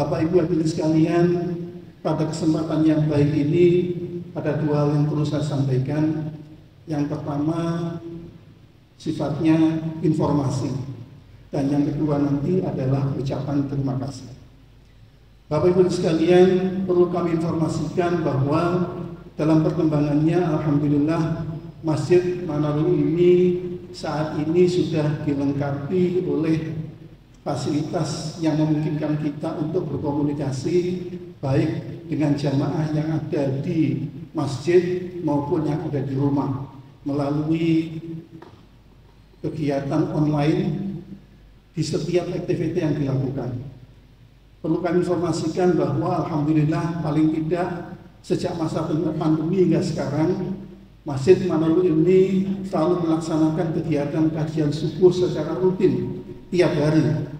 Bapak Ibu hadirin sekalian, pada kesempatan yang baik ini ada dua hal yang perlu saya sampaikan. Yang pertama sifatnya informasi, dan yang kedua nanti adalah ucapan terima kasih. Bapak Ibu sekalian, perlu kami informasikan bahwa dalam perkembangannya alhamdulillah Masjid Manarul ini saat ini sudah dilengkapi oleh fasilitas yang memungkinkan kita untuk berkomunikasi baik dengan jamaah yang ada di masjid maupun yang ada di rumah melalui kegiatan online di setiap aktivitas yang dilakukan. Perlu kami informasikan bahwa alhamdulillah paling tidak sejak masa pandemi hingga sekarang Masjid Manarul ini selalu melaksanakan kegiatan kajian subuh secara rutin tiap hari,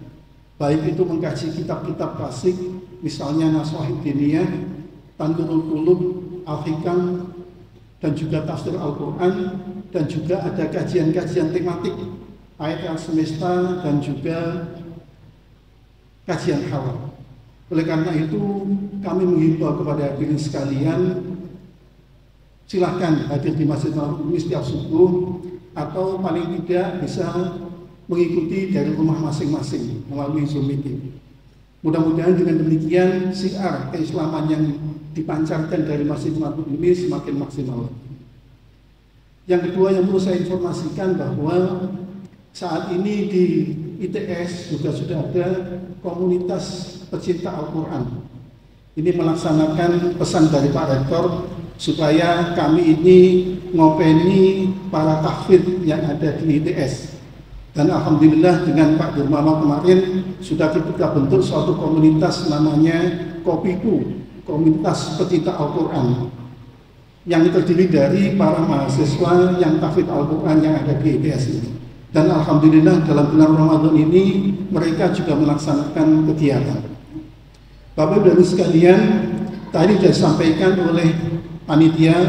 baik itu mengkaji kitab-kitab klasik, misalnya Nashwahid Diniyah, Tanturul Qulub, Al-Hikam, dan juga Tafsir Al-Quran, dan juga ada kajian-kajian tematik, ayat semesta, dan juga kajian halal. Oleh karena itu, kami menghimbau kepada hadirin sekalian, silahkan hadir di Masjid Manarul ini setiap subuh, atau paling tidak bisa mengikuti dari rumah masing-masing melalui Zoom meeting. Mudah-mudahan dengan demikian syiar keislaman yang dipancarkan dari Masjid Manarul ini semakin maksimal. Yang kedua yang perlu saya informasikan bahwa saat ini di ITS juga sudah ada komunitas pecinta Al-Quran. Ini melaksanakan pesan dari Pak Rektor supaya kami ini ngopeni para tahfidz yang ada di ITS. Dan alhamdulillah dengan Pak Dirmano kemarin sudah kita bentuk suatu komunitas namanya Kopiku, komunitas pecinta Al-Quran, yang terdiri dari para mahasiswa yang tahfidz Al-Quran yang ada di ITS ini. Dan alhamdulillah dalam bulan Ramadan ini mereka juga melaksanakan kegiatan. Bapak Ibu sekalian, tadi sudah disampaikan oleh panitia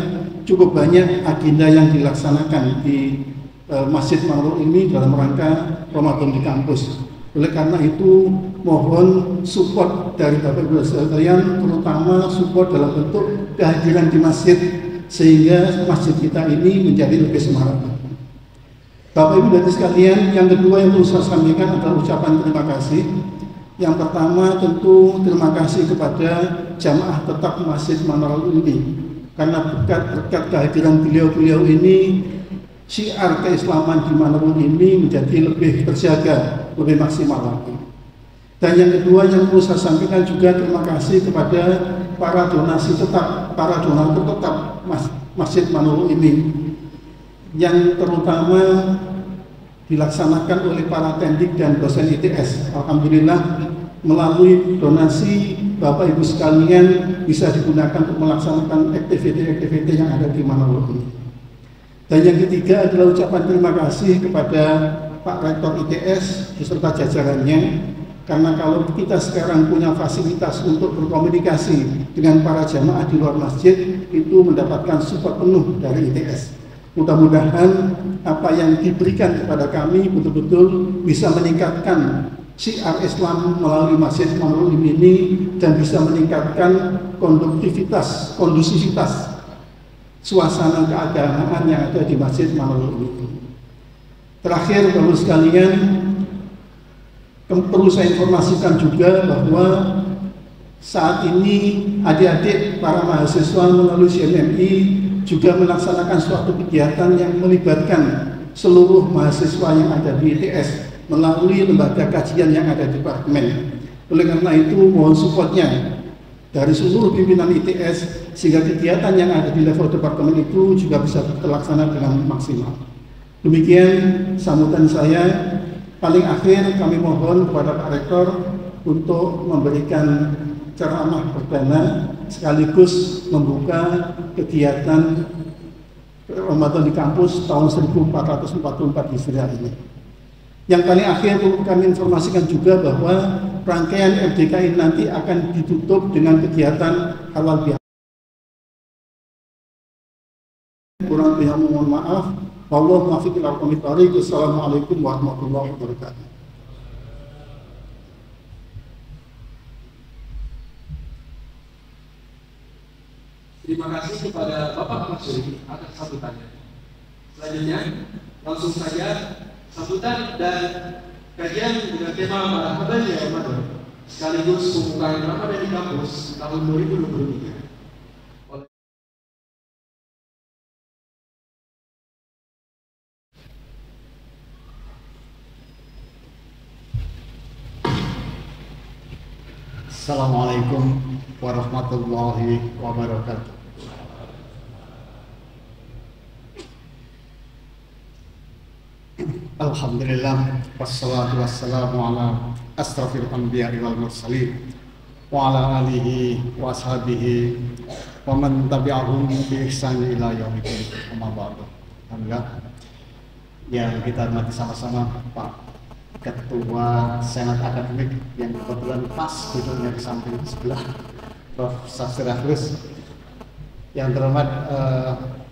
cukup banyak agenda yang dilaksanakan di Masjid Manarul ini dalam rangka Ramadan di kampus. Oleh karena itu mohon support dari Bapak Ibu sekalian, terutama support dalam bentuk kehadiran di masjid sehingga masjid kita ini menjadi lebih semarak. Bapak Ibu dan sekalian, yang kedua yang perlu saya sampaikan adalah ucapan terima kasih. Yang pertama tentu terima kasih kepada jamaah tetap Masjid Manarul ini, karena berkat kehadiran beliau-beliau ini syiar keislaman di Manarul ini menjadi lebih terjaga, lebih maksimal lagi. Dan yang kedua yang perlu saya sampaikan juga terima kasih kepada para donasi tetap, para donatur tetap Masjid Manarul ini, yang terutama dilaksanakan oleh para tendik dan dosen ITS. Alhamdulillah melalui donasi Bapak Ibu sekalian bisa digunakan untuk melaksanakan aktivitas-aktivitas yang ada di Manarul ini. Dan yang ketiga adalah ucapan terima kasih kepada Pak Rektor ITS beserta jajarannya, karena kalau kita sekarang punya fasilitas untuk berkomunikasi dengan para jamaah di luar masjid, itu mendapatkan support penuh dari ITS. Mudah-mudahan apa yang diberikan kepada kami betul-betul bisa meningkatkan syiar Islam melalui Masjid Manarul ini dan bisa meningkatkan kondusivitas suasana keagamaan yang ada di Masjid Manarul ini. Terakhir, Bapak sekalian, perlu saya informasikan juga bahwa saat ini adik-adik para mahasiswa melalui CMMI juga melaksanakan suatu kegiatan yang melibatkan seluruh mahasiswa yang ada di ITS melalui lembaga kajian yang ada di departemen. Oleh karena itu mohon supportnya dari seluruh pimpinan ITS sehingga kegiatan yang ada di level departemen itu juga bisa terlaksana dengan maksimal. Demikian sambutan saya. Paling akhir kami mohon kepada Pak Rektor untuk memberikan ceramah perdana sekaligus membuka kegiatan Ramadan di kampus tahun 1444 Hijriah ini. Yang paling akhir kami informasikan juga bahwa rangkaian RDKI nanti akan ditutup dengan kegiatan halal bihalal. Kurang lebih mohon maaf. Wallahu muwaffiq ila aqwamit thoriq. Assalamualaikum warahmatullahi wabarakatuh. Terima kasih kepada Bapak Masyuri atas sambutannya. Selanjutnya, langsung saja sambutan dan kajian dengan tema Marhaban ya Ramadan sekaligus pembukaan Ramadan di kampus tahun 2023. Assalamualaikum warahmatullahi wabarakatuh. Alhamdulillah, wassalatu wassalamu ala asrafil anbiya'i wal mursalin wa ala alihi wa ashabihi wa man tabi'ahum bi ihsani ila yaumil amma ba'du. Alhamdulillah yang kita hormati sama-sama Pak Ketua Senat Akademik yang kebetulan pas duduknya di samping sebelah Prof. Safirahus, yang terhormat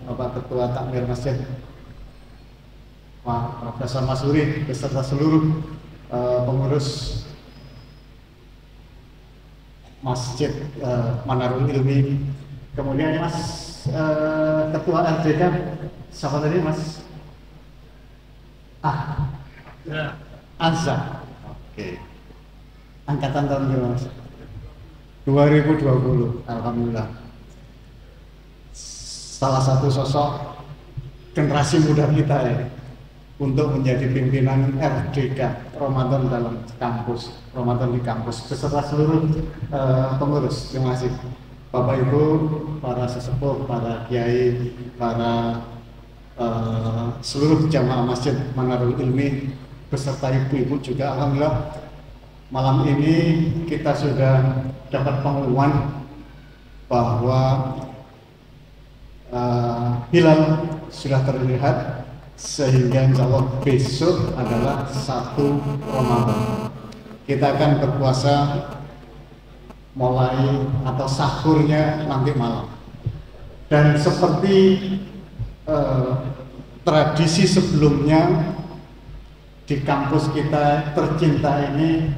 Bapak Ketua Takmir Masjid Pak Profesor Masuri beserta seluruh pengurus Masjid Manarul Ilmi, kemudian Mas Ketua RJK, siapa tadi Mas? Ya. Azza. Oke. Angkatan tahun berapa Mas? 2020. Alhamdulillah. Salah satu sosok generasi muda kita ya untuk menjadi pimpinan RDK Ramadan dalam kampus, Ramadan di kampus beserta seluruh pengurus. Terima kasih Bapak Ibu, para sesepuh, para kiai, para seluruh jamaah Masjid Manarul Ilmi beserta ibu-ibu juga. Alhamdulillah malam ini kita sudah dapat pengumuman bahwa hilal sudah terlihat, sehingga insya Allah besok adalah 1 Ramadan. Kita akan berpuasa mulai atau sahurnya nanti malam, dan seperti tradisi sebelumnya di kampus kita tercinta ini,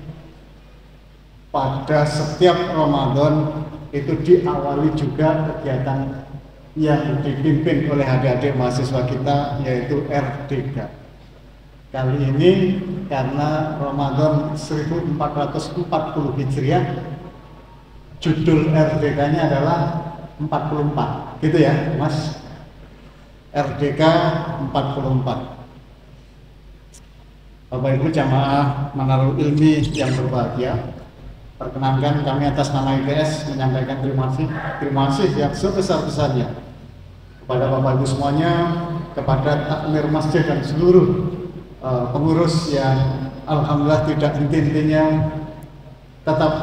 pada setiap Ramadan itu diawali juga kegiatan yang dipimpin oleh adik-adik mahasiswa kita, yaitu RDK. Kali ini karena Ramadan 1440 Hijriah, judul RDK-nya adalah 44, gitu ya Mas? RDK 44. Bapak Ibu jamaah Manarul Ilmi yang berbahagia, perkenankan kami atas nama IPS menyampaikan terima kasih yang sebesar-besarnya kepada Bapak Ibu semuanya, kepada takmir masjid dan seluruh pengurus yang alhamdulillah tidak henti-hentinya tetap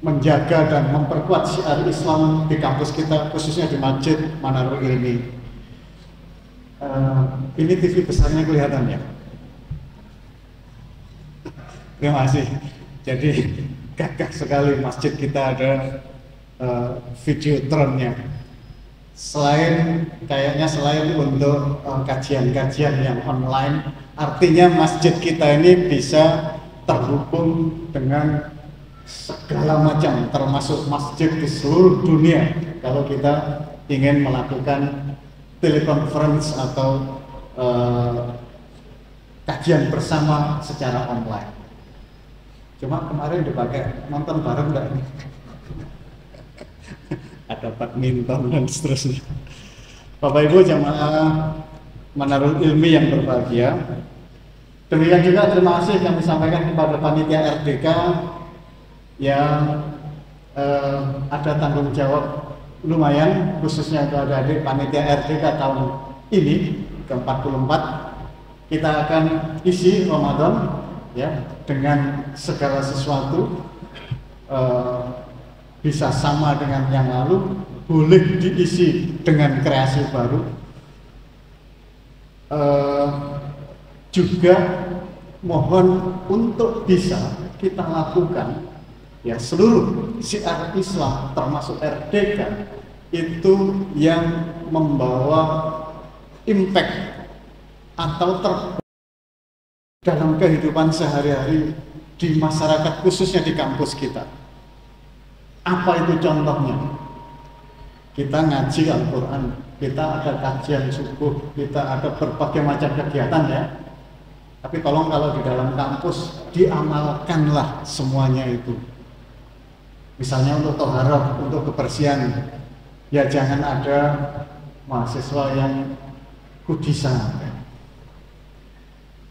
menjaga dan memperkuat syiar Islam di kampus kita, khususnya di Masjid Manarul Ilmi. Ini TV besarnya kelihatannya. Terima kasih. Jadi gagah sekali masjid kita ada videotronnya. Selain untuk kajian-kajian yang online, artinya masjid kita ini bisa terhubung dengan segala macam, termasuk masjid di seluruh dunia kalau kita ingin melakukan telekonferensi atau kajian bersama secara online. Cuma kemarin dipakai nonton bareng enggak? Ada badminton dan seterusnya. Bapak Ibu jamaah Manarul Ilmi yang berbahagia, demikian juga terima kasih kami sampaikan kepada panitia RDK yang ada tanggung jawab lumayan, khususnya kepada adik panitia RDK tahun ini ke-44. Kita akan isi Ramadan ya dengan segala sesuatu, bisa sama dengan yang lalu, boleh diisi dengan kreasi baru, juga mohon untuk bisa kita lakukan ya seluruh syiar Islam termasuk RDK itu yang membawa impact atau dalam kehidupan sehari-hari di masyarakat, khususnya di kampus kita. Apa itu contohnya? kita ngaji Al-Quran, kita ada kajian subuh, kita ada berbagai macam kegiatan ya. Tapi tolong kalau di dalam kampus diamalkanlah semuanya itu. Misalnya untuk toharah, untuk kebersihan, ya jangan ada mahasiswa yang kudisan.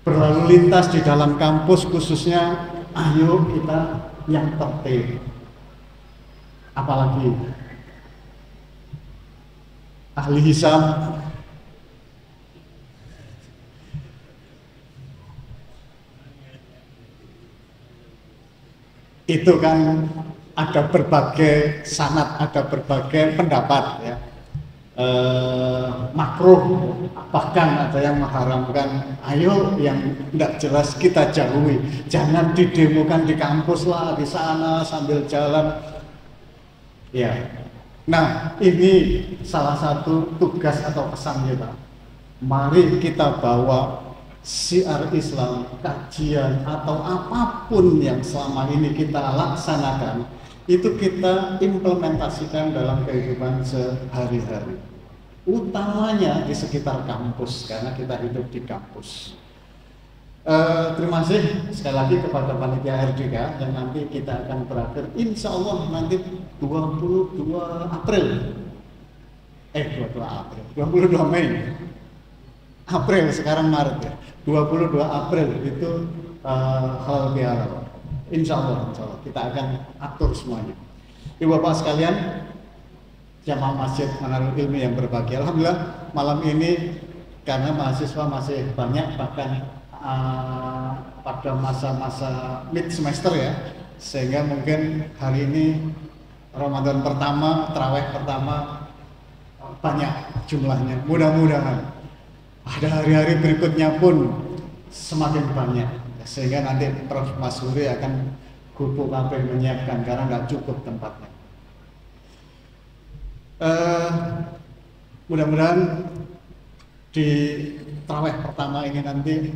Berlalu lintas di dalam kampus khususnya, ayo kita yang tertib. Apalagi ahli hisab, itu kan ada berbagai sanad, ada berbagai pendapat ya. Makruh, bahkan ada yang mengharamkan. Ayo yang tidak jelas kita jauhi, jangan didemokan di kampus lah, di sana sambil jalan ya. Nah, ini salah satu tugas atau pesan kita. Mari kita bawa syiar Islam, kajian atau apapun yang selama ini kita laksanakan, itu kita implementasikan dalam kehidupan sehari-hari, utamanya di sekitar kampus, karena kita hidup di kampus. Terima kasih sekali lagi kepada panitia RDK yang nanti kita akan berakhir insya Allah nanti 22 April 22 Mei April, sekarang Maret ya, 22 April itu halal bihalal. Insya Allah kita akan atur semuanya. Ibu bapak sekalian, jamaah masjid Manarul Ilmi yang berbahagia, alhamdulillah malam ini karena mahasiswa masih banyak, bahkan pada masa-masa mid semester ya, sehingga mungkin hari ini Ramadan pertama, tarawih pertama banyak jumlahnya. Mudah-mudahan pada hari-hari berikutnya pun semakin banyak, sehingga nanti Prof. Masuri akan kupu KP menyiapkan karena nggak cukup tempatnya. Mudah-mudahan di tarawih pertama ini nanti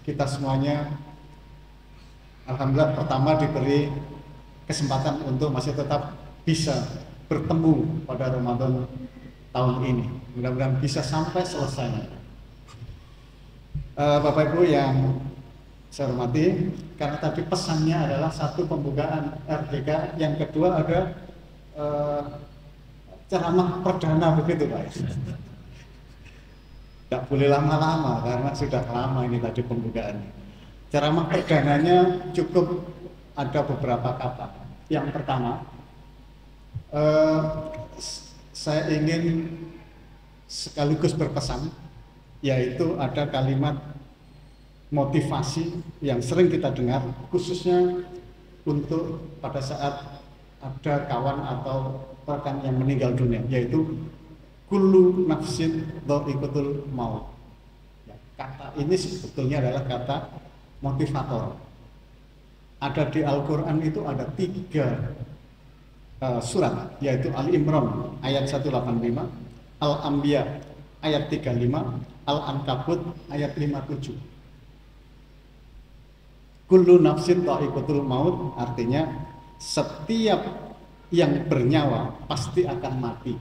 kita semuanya alhamdulillah pertama diberi kesempatan untuk masih tetap bisa bertemu pada Ramadan tahun ini. Mudah-mudahan bisa sampai selesai. Bapak Ibu yang saya hormati, karena tadi pesannya adalah satu pembukaan RDK, yang kedua ada ceramah perdana begitu Pak. Tidak boleh lama-lama karena sudah lama ini tadi pembukaannya. Ceramah perdananya cukup ada beberapa kata. Yang pertama, saya ingin sekaligus berpesan, yaitu ada kalimat motivasi yang sering kita dengar, khususnya untuk pada saat ada kawan atau rekan yang meninggal dunia, yaitu kullu nafsin dha'iqatul maut. Ya, kata ini sebetulnya adalah kata motivator. Ada di Al-Quran itu ada 3 surat, yaitu Al-Imran ayat 185, Al-Anbiya ayat 35, Al-Ankabut ayat 57. Kullu nafsin dha'iqatul maut artinya setiap yang bernyawa pasti akan mati.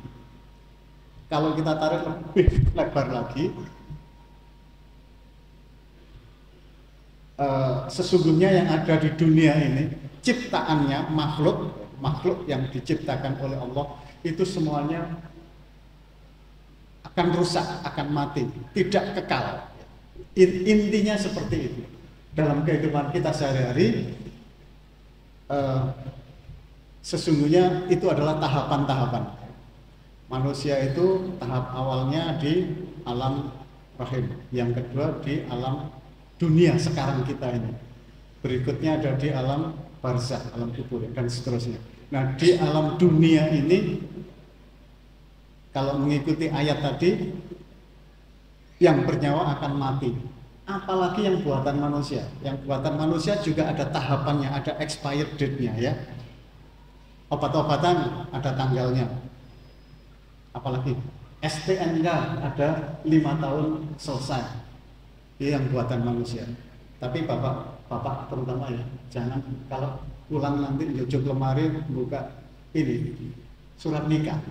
Kalau kita tarik lebih lebar lagi, sesungguhnya yang ada di dunia ini, ciptaannya, makhluk yang diciptakan oleh Allah, itu semuanya akan rusak, akan mati, tidak kekal. Intinya seperti itu. Dalam kehidupan kita sehari-hari, sesungguhnya itu adalah tahapan-tahapan. Manusia itu tahap awalnya di alam rahim, yang kedua di alam dunia sekarang kita ini, berikutnya ada di alam barzakh, alam kubur, dan seterusnya. Nah, di alam dunia ini, kalau mengikuti ayat tadi, yang bernyawa akan mati. Apalagi yang buatan manusia. Yang buatan manusia juga ada tahapannya, ada expired date-nya ya. Obat-obatan ada tanggalnya. Apalagi STNK ada 5 tahun selesai. Ini yang buatan manusia. Tapi bapak terutama ya, jangan kalau pulang nanti jujur lemari buka ini surat nikah.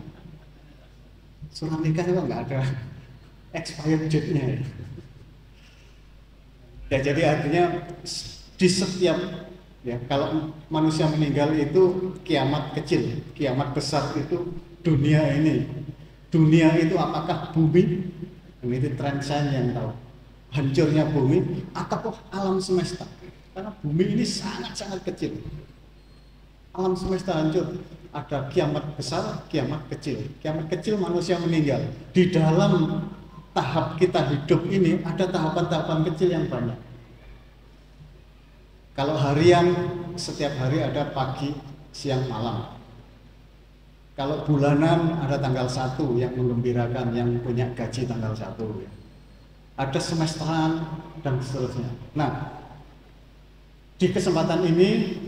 Surat nikah itu nggak ada expired date-nya ya. Ya jadi artinya di setiap ya kalau manusia meninggal itu kiamat kecil, kiamat besar itu dunia ini. Dunia itu apakah bumi? Ini tren sains yang tahu. Hancurnya bumi atau alam semesta? Karena bumi ini sangat-sangat kecil. Alam semesta hancur. Ada kiamat besar, kiamat kecil. Kiamat kecil manusia meninggal. Di dalam tahap kita hidup ini ada tahapan-tahapan kecil yang banyak. Kalau harian setiap hari ada pagi, siang, malam. Kalau bulanan ada tanggal 1 yang menggembirakan, yang punya gaji tanggal 1 ya. Ada semesteran dan seterusnya. Nah, di kesempatan ini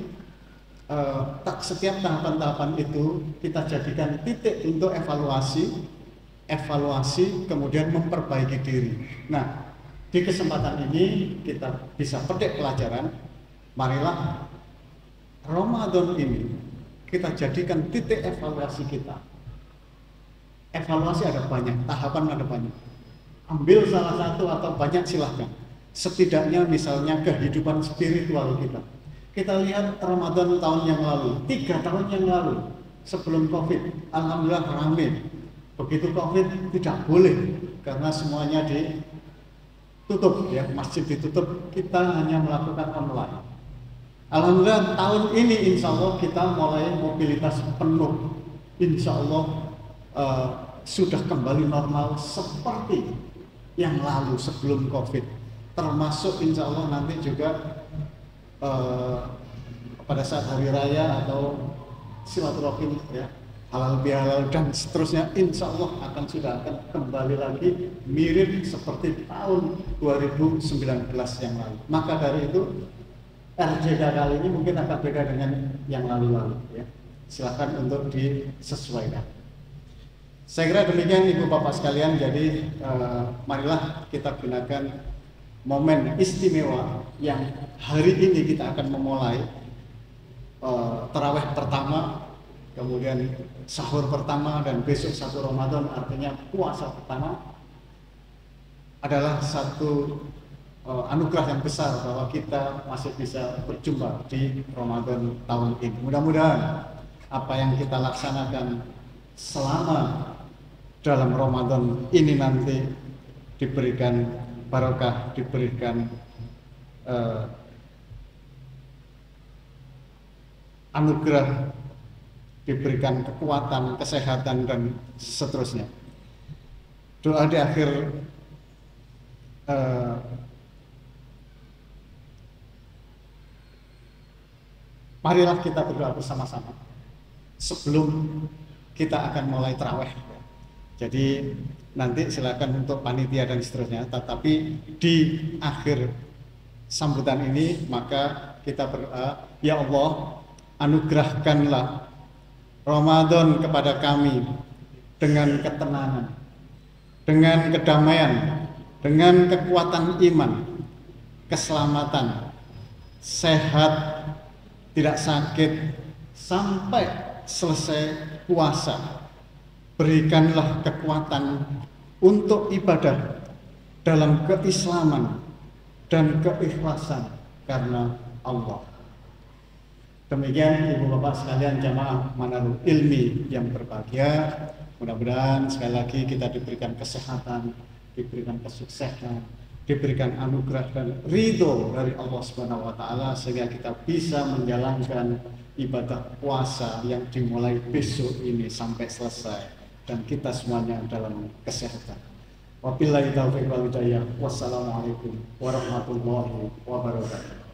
setiap tahapan-tahapan itu kita jadikan titik untuk evaluasi kemudian memperbaiki diri. Nah, di kesempatan ini kita bisa petik pelajaran. Marilah Ramadan ini kita jadikan titik evaluasi kita. Evaluasi ada banyak, tahapan ada banyak. Ambil salah satu atau banyak silahkan. Setidaknya misalnya kehidupan spiritual kita. Kita lihat Ramadan tahun yang lalu, 3 tahun yang lalu sebelum COVID, alhamdulillah ramai. Begitu COVID tidak boleh karena semuanya ditutup ya, masjid ditutup, kita hanya melakukan online. Alhamdulillah tahun ini insya Allah kita mulai mobilitas penuh, insya Allah sudah kembali normal seperti yang lalu sebelum COVID. Termasuk insya Allah nanti juga pada saat hari raya atau silaturahim ya, halal bihalal dan seterusnya, insya Allah sudah akan kembali lagi mirip seperti tahun 2019 yang lalu. Maka dari itu RJK kali ini mungkin akan beda dengan yang lalu-lalu ya. Silakan untuk disesuaikan. Saya kira demikian Ibu Bapak sekalian. Jadi marilah kita gunakan momen istimewa yang hari ini kita akan memulai tarawih pertama, kemudian sahur pertama, dan besok 1 Ramadan artinya puasa pertama, adalah satu anugerah yang besar bahwa kita masih bisa berjumpa di Ramadan tahun ini. Mudah-mudahan apa yang kita laksanakan selama dalam Ramadan ini nanti diberikan barokah, diberikan anugerah, diberikan kekuatan, kesehatan dan seterusnya. Doa di akhir marilah kita berdoa bersama-sama sebelum kita akan mulai tarawih. Jadi nanti silakan untuk panitia dan seterusnya, tetapi di akhir sambutan ini maka kita berdoa, ya Allah, anugerahkanlah Ramadan kepada kami dengan ketenangan, dengan kedamaian, dengan kekuatan iman, keselamatan, sehat, tidak sakit sampai selesai puasa. Berikanlah kekuatan untuk ibadah dalam keislaman dan keikhlasan karena Allah. Demikian Ibu Bapak sekalian jamaah Manarul Ilmi yang berbahagia. Mudah-mudahan sekali lagi kita diberikan kesehatan, diberikan kesuksesan, diberikan anugerah dan ridho dari Allah Subhanahu wa taala sehingga kita bisa menjalankan ibadah puasa yang dimulai besok ini sampai selesai dan kita semuanya dalam kesehatan. Wabillahi taufiq wal hidayah. Wassalamualaikum warahmatullahi wabarakatuh.